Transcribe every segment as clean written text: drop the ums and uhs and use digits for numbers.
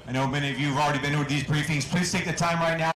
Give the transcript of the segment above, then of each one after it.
I know many of you have already been to these briefings. Please take the time right now.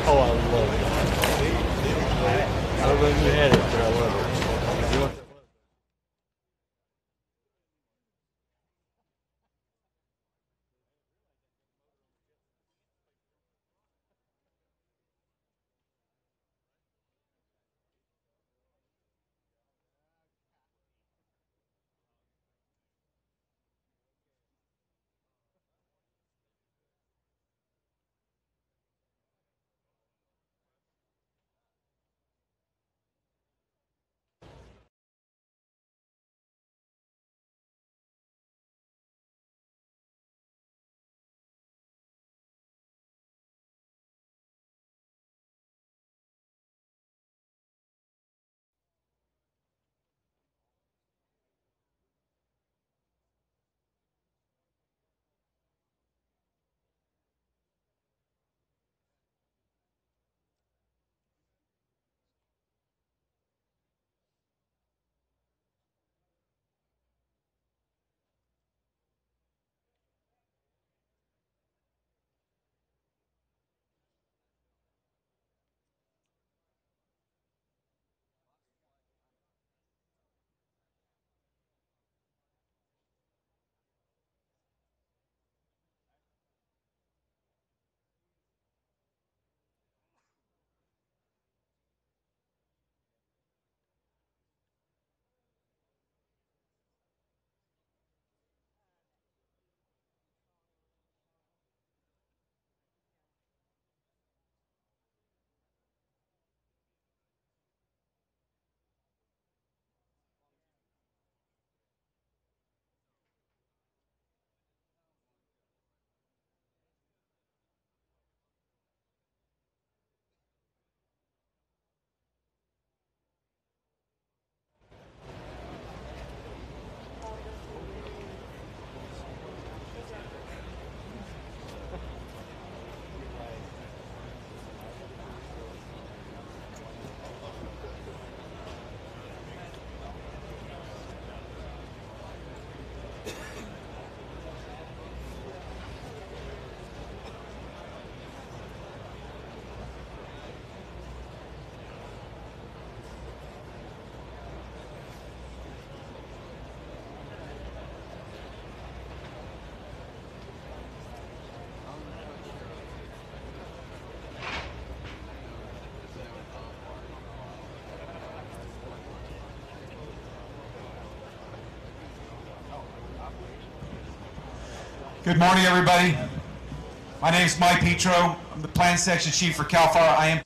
Oh, I love it. I don't know if you had it, but I love it. You want that? Good morning, everybody. My name is Mike Petro. I'm the Plan Section Chief for CARR IMT.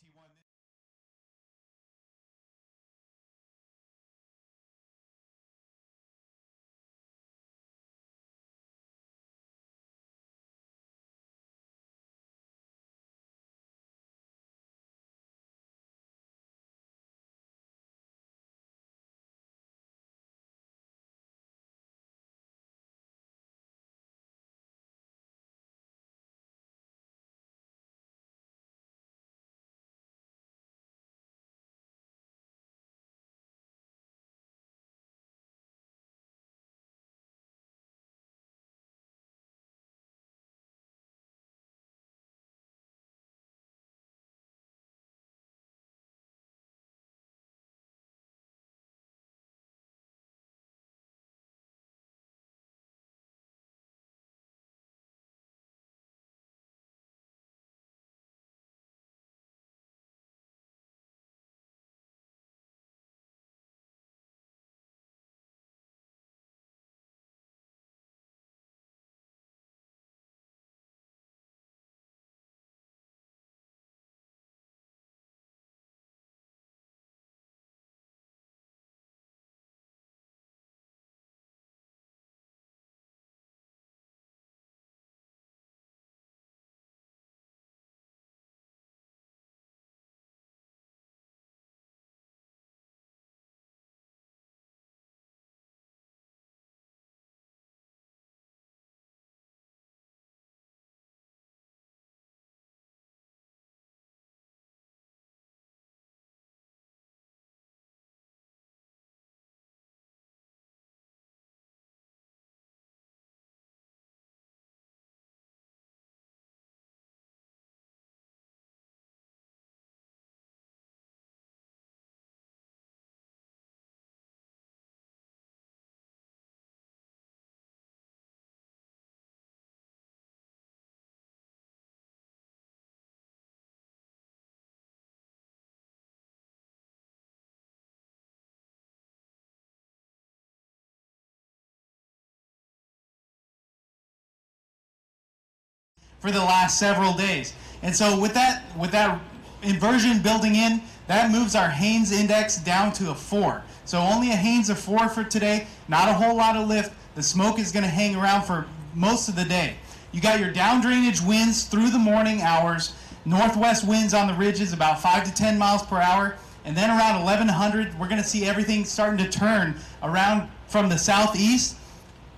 for the last several days. And so with that inversion building in, that moves our Haynes index down to a 4. So only a Haynes of 4 for today, not a whole lot of lift. The smoke is going to hang around for most of the day. You got your down drainage winds through the morning hours, northwest winds on the ridges about 5 to 10 miles per hour, and then around 1100 we're going to see everything starting to turn around from the southeast,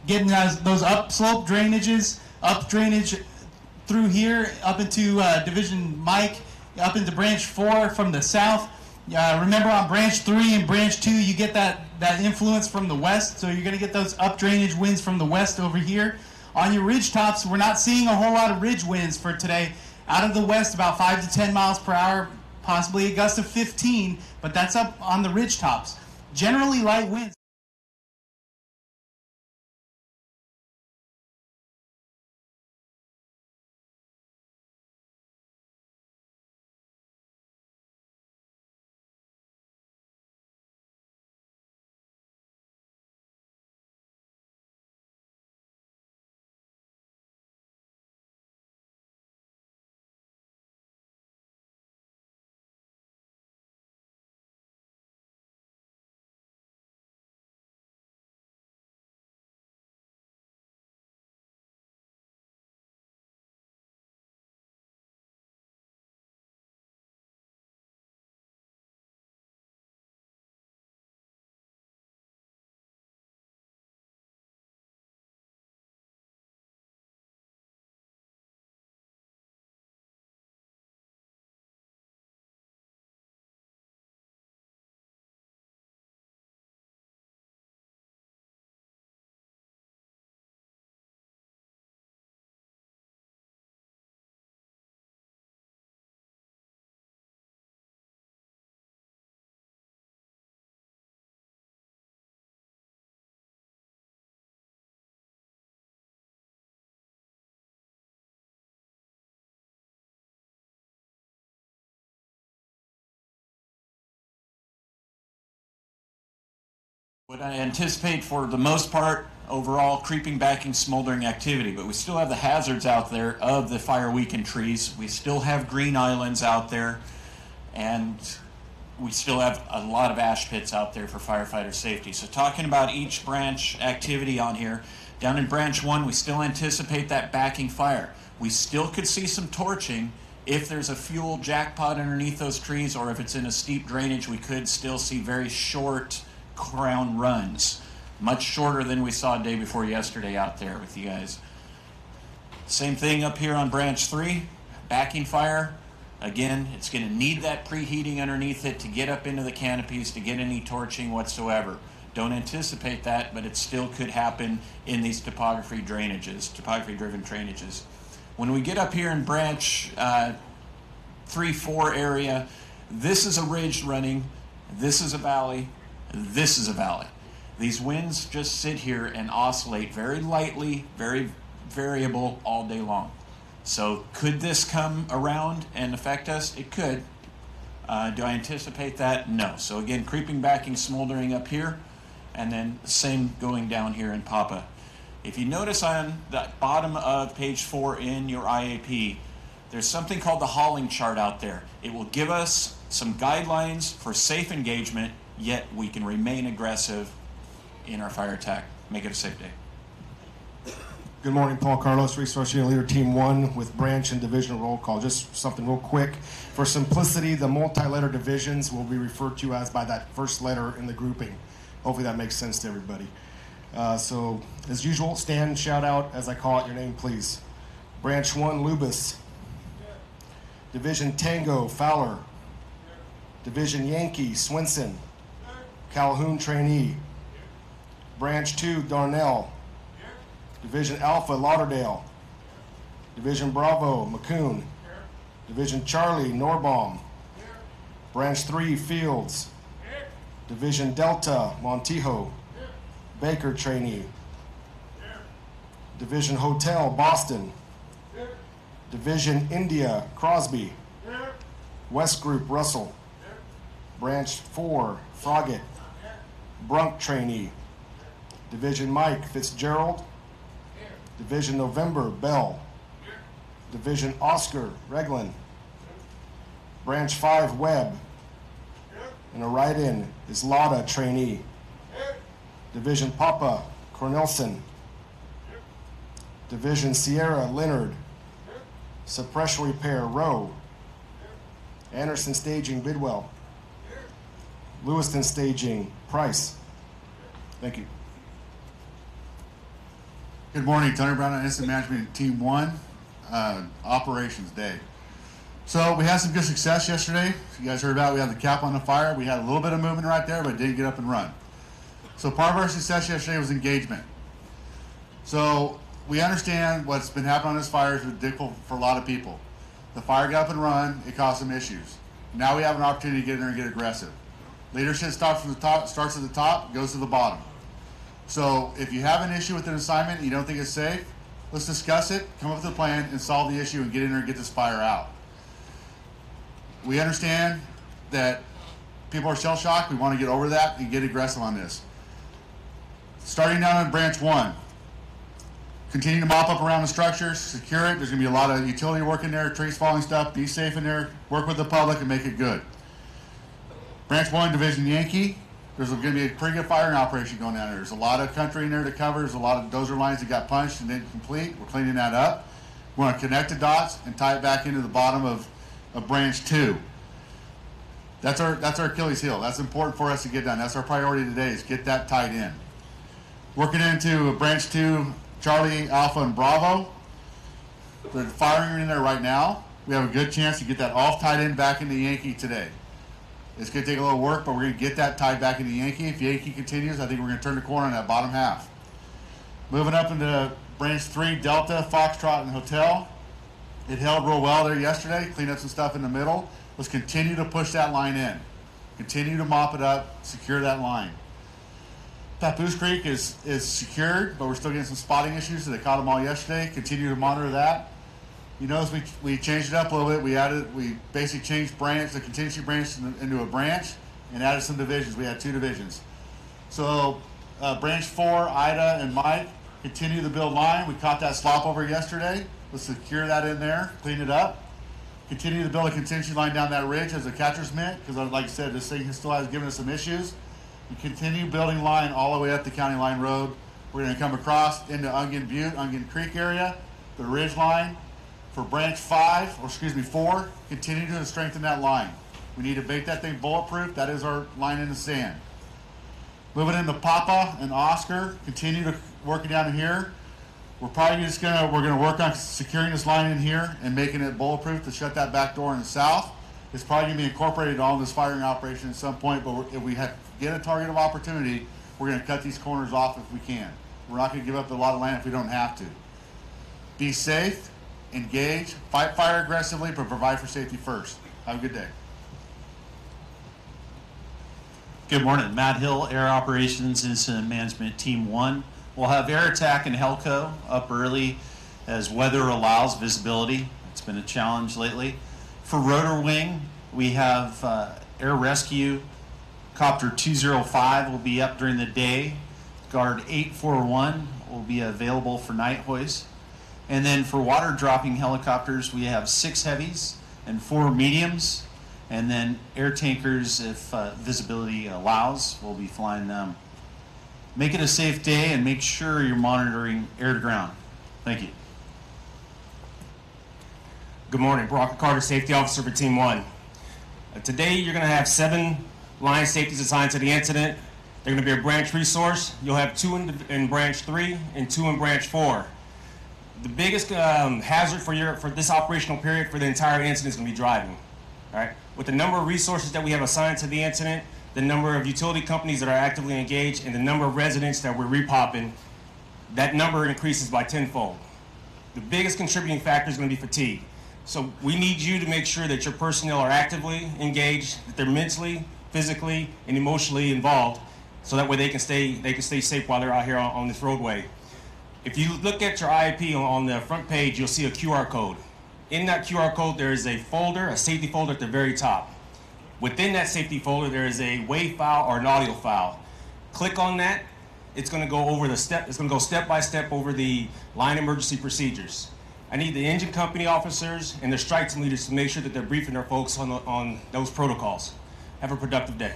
getting those upslope drainages, up drainage through here up into Division Mike, up into Branch 4 from the south. Remember on Branch 3 and Branch 2 you get that influence from the west, so you're going to get those up drainage winds from the west over here. On your ridge tops, we're not seeing a whole lot of ridge winds for today. Out of the west, about 5 to 10 miles per hour, possibly a gust of 15, but that's up on the ridge tops. Generally light winds. What I anticipate for the most part, overall creeping, backing, smoldering activity, but we still have the hazards out there of the fire-weakened trees. We still have green islands out there, and we still have a lot of ash pits out there for firefighter safety. So talking about each branch activity on here, down in Branch 1, we still anticipate that backing fire. We still could see some torching if there's a fuel jackpot underneath those trees, or if it's in a steep drainage, we could still see very short crown runs, much shorter than we saw day before yesterday out there with you guys. Same thing up here on Branch 3, backing fire. Again, it's going to need that preheating underneath it to get up into the canopies, to get any torching whatsoever. Don't anticipate that, but it still could happen in these topography-driven drainages. When we get up here in Branch 3-4 area, this is a ridge running, this is a valley, this is a valley. These winds just sit here and oscillate very lightly, very variable all day long. So could this come around and affect us? It could. Do I anticipate that? No. So again, creeping, backing, smoldering up here, and then the same going down here in Papa. If you notice on the bottom of page 4 in your IAP, there's something called the hauling chart out there. It will give us some guidelines for safe engagement, yet we can remain aggressive in our fire attack. Make it a safe day. Good morning, Paul Carlos, Resource Unit Leader Team 1 with branch and division roll call. Just something real quick. For simplicity, the multi-letter divisions will be referred to as by that first letter in the grouping. Hopefully that makes sense to everybody. So, as usual, stand, shout out as I call out your name, please. Branch 1, Lubis. Division Tango, Fowler. Division Yankee, Swinson. Calhoun trainee. Branch 2, Darnell. Division Alpha, Lauderdale. Division Bravo, McCoon. Division Charlie, Norbaum. Branch 3, Fields. Division Delta, Montijo. Baker trainee. Division Hotel, Boston. Division India, Crosby. West Group, Russell. Branch 4, Froggatt. Brunk trainee. Division Mike, Fitzgerald. Division November, Bell. Division Oscar Reglin. Branch 5 Webb. And a write-in is Lotta trainee. Division Papa Cornelson. Division Sierra Leonard. Suppression Repair Rowe. Anderson Staging Bidwell. Lewiston Staging Price. Thank you. Good morning, Tony Brown on Incident Management Team 1, Operations Day. So we had some good success yesterday. You guys heard about it. We had the cap on the fire. We had a little bit of movement right there, but it didn't get up and run. So part of our success yesterday was engagement. So we understand what's been happening on this fire is ridiculous for a lot of people. The fire got up and run, it caused some issues. Now we have an opportunity to get in there and get aggressive. Leadership starts at the top, goes to the bottom. So if you have an issue with an assignment and you don't think it's safe, let's discuss it, come up with a plan, and solve the issue and get in there and get this fire out. We understand that people are shell-shocked. We want to get over that and get aggressive on this. Starting down in Branch 1, continue to mop up around the structures, secure it. There's going to be a lot of utility work in there, trees falling stuff. Be safe in there, work with the public, and make it good. Branch 1, Division Yankee, there's going to be a pretty good firing operation going down there. There's a lot of country in there to cover. There's a lot of dozer lines that got punched and didn't complete. We're cleaning that up. We want to connect the dots and tie it back into the bottom of Branch 2. That's our Achilles heel. That's important for us to get done. That's our priority today, is get that tied in. Working into Branch 2, Charlie, Alpha, and Bravo. They're firing in there right now. We have a good chance to get that all tied in back into Yankee today. It's going to take a little work, but we're going to get that tied back into Yankee. If Yankee continues, I think we're going to turn the corner on that bottom half. Moving up into Branch 3, Delta, Foxtrot, and Hotel. It held real well there yesterday. Cleaned up some stuff in the middle. Let's continue to push that line in. Continue to mop it up, secure that line. Papoose Creek is secured, but we're still getting some spotting issues, so they caught them all yesterday. Continue to monitor that. You notice we changed it up a little bit. We basically changed the contingency branch into a branch and added some divisions. We had 2 divisions. So Branch 4, Ida and Mike, continue to build line. We caught that slop over yesterday. Let's secure that in there, clean it up. Continue to build a contingency line down that ridge as a catcher's mitt, because like I said, this thing still has given us some issues. We continue building line all the way up the County Line Road. We're going to come across into Onion Butte, Onion Creek area, the ridge line. For Branch 4, continue to strengthen that line. We need to make that thing bulletproof. That is our line in the sand. Moving into Papa and Oscar, continue to working down in here. We're probably just we're gonna work on securing this line in here and making it bulletproof to shut that back door in the south. It's probably gonna be incorporated on this firing operation at some point, but if we get a target of opportunity, we're gonna cut these corners off if we can. We're not gonna give up a lot of land if we don't have to. Be safe, engage, fight fire aggressively, but provide for safety first. Have a good day. Good morning. Matt Hill, Air Operations Incident Management Team 1. We'll have Air Attack and Helco up early as weather allows visibility. It's been a challenge lately. For Rotor Wing, we have Air Rescue Copter 205 will be up during the day. Guard 841 will be available for night hoist. And then for water dropping helicopters, we have 6 heavies and 4 mediums. And then air tankers, if visibility allows, we'll be flying them. Make it a safe day and make sure you're monitoring air to ground. Thank you. Good morning, Brock Carter, Safety Officer for Team 1. Today you're going to have 7 line safeties assigned to the incident. They're going to be a branch resource. You'll have 2 in branch 3 and 2 in branch 4. The biggest hazard for this operational period for the entire incident is going to be driving. All right? With the number of resources that we have assigned to the incident, the number of utility companies that are actively engaged, and the number of residents that we're repopping, that number increases by tenfold. The biggest contributing factor is going to be fatigue. So we need you to make sure that your personnel are actively engaged, that they're mentally, physically, and emotionally involved, so that way they can stay safe while they're out here on this roadway. If you look at your IAP on the front page, you'll see a QR code. In that QR code, there is a folder, a safety folder at the very top. Within that safety folder, there is a WAV file or an audio file. Click on that. It's going to go over it's going to go step by step over the line emergency procedures. I need the engine company officers and the strike team leaders to make sure that they're briefing their folks on those protocols. Have a productive day.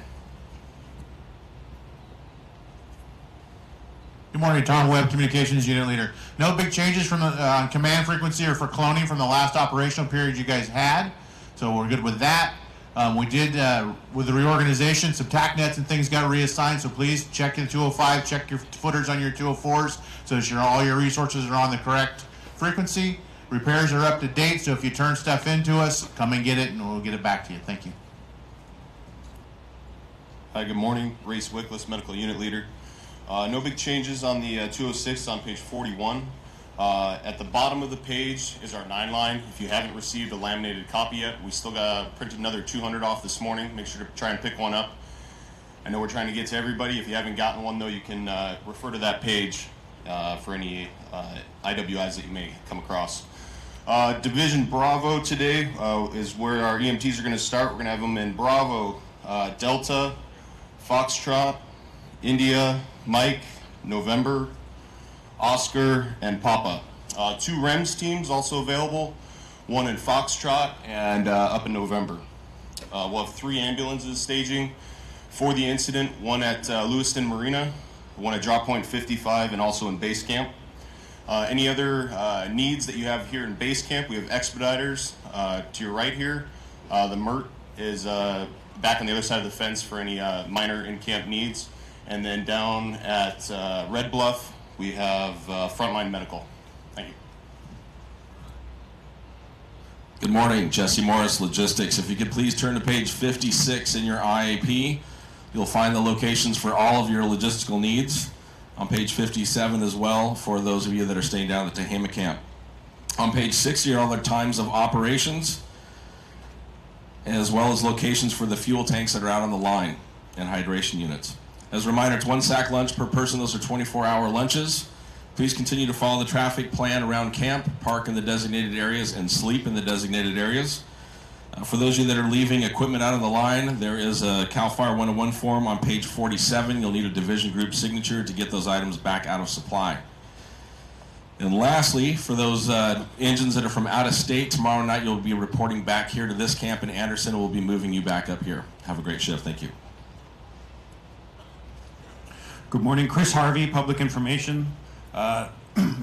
Good morning, Tom Webb, Communications Unit Leader. No big changes from the command frequency or for cloning from the last operational period you guys had, so we're good with that. We did, with the reorganization, some TAC nets and things got reassigned, so please check your 205, check your footers on your 204s so that all your resources are on the correct frequency. Repairs are up to date, so if you turn stuff into us, come and get it and we'll get it back to you. Thank you. Hi, good morning. Race Wickless, Medical Unit Leader. No big changes on the 206 on page 41. At the bottom of the page is our 9 line. If you haven't received a laminated copy yet, we still got printed another 200 off this morning. Make sure to try and pick one up. I know we're trying to get to everybody. If you haven't gotten one, though, you can refer to that page for any IWIs that you may come across. Division Bravo today is where our EMTs are going to start. We're going to have them in Bravo, Delta, Foxtrot, India, Mike, November, Oscar, and Papa. 2 REMS teams also available, one in Foxtrot and up in November. We'll have 3 ambulances staging for the incident, one at Lewiston Marina, one at Drop Point 55, and also in base camp. Any other needs that you have here in base camp, we have expediters to your right here. The MERT is back on the other side of the fence for any minor in-camp needs. And then down at Red Bluff, we have Frontline Medical. Thank you. Good morning, Jesse Morris, Logistics. If you could please turn to page 56 in your IAP, you'll find the locations for all of your logistical needs. On page 57 as well, for those of you that are staying down at the Tehama camp. On page 60 are all the times of operations, as well as locations for the fuel tanks that are out on the line and hydration units. As a reminder, it's 1 sack lunch per person. Those are 24-hour lunches. Please continue to follow the traffic plan around camp, park in the designated areas, and sleep in the designated areas. For those of you that are leaving equipment out on the line, there is a CAL FIRE 101 form on page 47. You'll need a division group signature to get those items back out of supply. And lastly, for those engines that are from out of state, tomorrow night you'll be reporting back here to this camp in Anderson, and we'll be moving you back up here. Have a great shift. Thank you. Good morning, Chris Harvey, Public Information.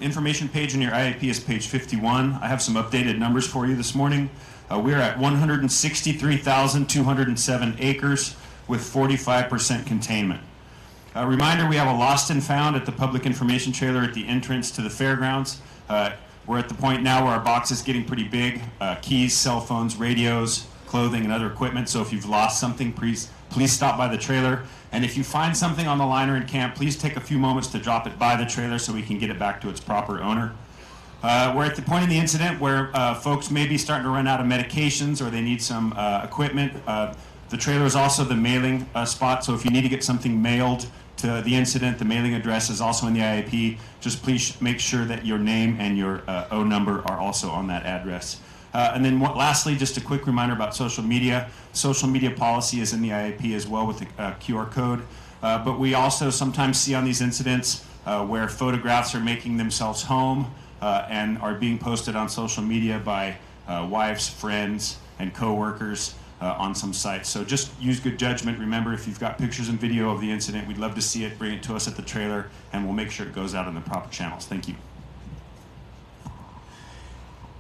Information page in your IAP is page 51. I have some updated numbers for you this morning. We are at 163,207 acres with 45% containment. A reminder, we have a lost and found at the public information trailer at the entrance to the fairgrounds. We're at the point now where our box is getting pretty big. Keys, cell phones, radios, clothing, and other equipment. So if you've lost something, please stop by the trailer. And if you find something on the line or in camp, please take a few moments to drop it by the trailer so we can get it back to its proper owner. We're at the point in the incident where folks may be starting to run out of medications or they need some equipment. The trailer is also the mailing spot, so if you need to get something mailed to the incident, the mailing address is also in the IAP. Just please make sure that your name and your O number are also on that address. And then lastly, just a quick reminder about social media. Social media policy is in the IAP as well with the QR code. But we also sometimes see on these incidents where photographs are making themselves home and are being posted on social media by wives, friends, and coworkers on some sites. So just use good judgment. Remember, if you've got pictures and video of the incident, we'd love to see it. Bring it to us at the trailer, and we'll make sure it goes out in the proper channels. Thank you.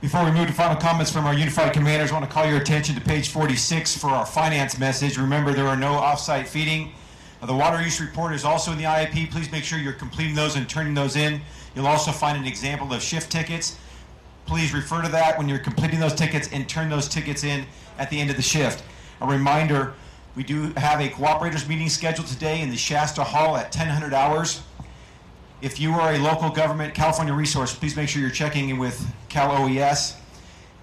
Before we move to final comments from our unified commanders, I want to call your attention to page 46 for our finance message. Remember, there are no off-site feeding. The water use report is also in the IAP. Please make sure you're completing those and turning those in. You'll also find an example of shift tickets. Please refer to that when you're completing those tickets and turn those tickets in at the end of the shift. A reminder, we do have a cooperators meeting scheduled today in the Shasta Hall at 1000 hours. If you are a local government California resource, please make sure you're checking in with Cal OES.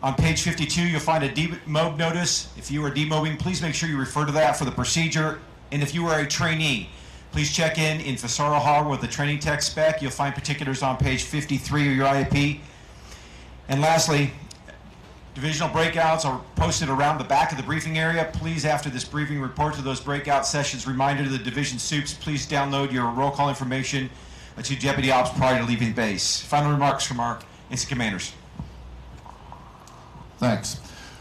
On page 52, you'll find a demob notice. If you are demobbing, please make sure you refer to that for the procedure. And if you are a trainee, please check in Fasaro Hall with the training tech spec. You'll find particulars on page 53 of your IAP. And lastly, divisional breakouts are posted around the back of the briefing area. Please, after this briefing, report to those breakout sessions. Reminder to the division soups, please download your roll call information to Deputy Ops prior to leaving base. Final remarks from our instant commanders. Thanks.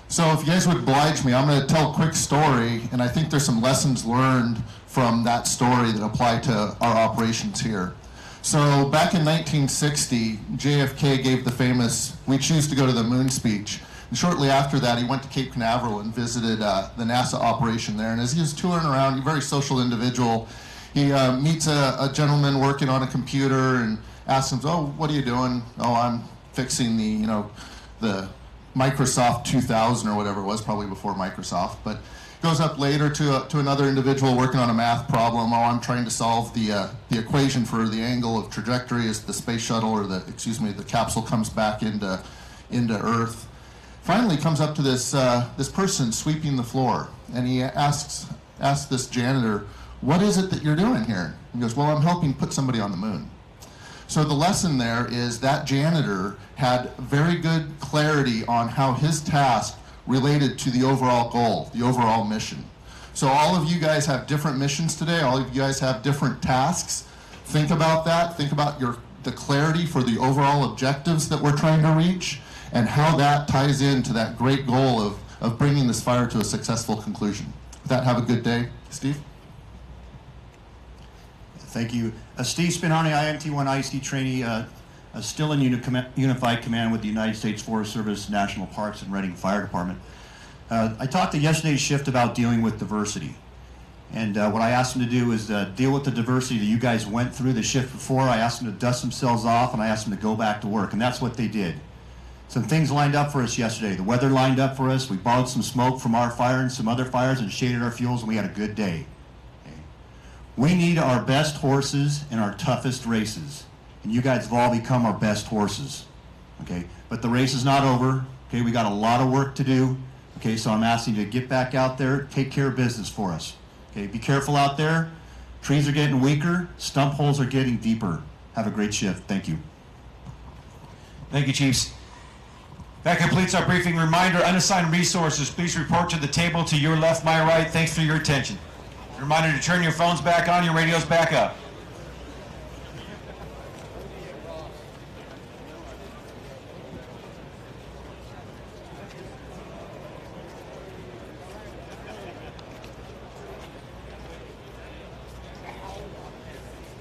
So if you guys would oblige me, I'm going to tell a quick story, and I think there's some lessons learned from that story that apply to our operations here. So back in 1960, JFK gave the famous "We choose to go to the moon" speech. And shortly after that, he went to Cape Canaveral and visited the NASA operation there. And as he was touring around, he's a very social individual, he meets a gentleman working on a computer and asks him, "Oh, what are you doing?" "Oh, I'm fixing the Microsoft 2000 or whatever it was, probably before Microsoft." But goes up later to another individual working on a math problem. "Oh, I'm trying to solve the equation for the angle of trajectory as the space shuttle or the capsule comes back into Earth." Finally, comes up to this person sweeping the floor, and he asks this janitor, "What is it that you're doing here?" He goes, "Well, I'm helping put somebody on the moon." So the lesson there is that janitor had very good clarity on how his task related to the overall goal, the overall mission. So all of you guys have different missions today. All of you guys have different tasks. Think about that. Think about the clarity for the overall objectives that we're trying to reach and how that ties into that great goal of bringing this fire to a successful conclusion. With that, have a good day. Steve? Thank you. Steve Spinani, IMT-1 IC trainee, still in Unified Command with the United States Forest Service, National Parks, and Reading Fire Department. I talked at yesterday's shift about dealing with diversity. And what I asked them to do is deal with the diversity that you guys went through the shift before. I asked them to dust themselves off, and I asked them to go back to work. And that's what they did. Some things lined up for us yesterday. The weather lined up for us. We borrowed some smoke from our fire and some other fires and shaded our fuels, and we had a good day. We need our best horses in our toughest races. And you guys have all become our best horses. Okay? But the race is not over. Okay? We got a lot of work to do. Okay? So I'm asking you to get back out there, take care of business for us. Okay? Be careful out there. Trees are getting weaker. Stump holes are getting deeper. Have a great shift. Thank you. Thank you, Chiefs. That completes our briefing. Reminder, unassigned resources, please report to the table to your left, my right. Thanks for your attention. Reminder to turn your phones back on, your radios back up.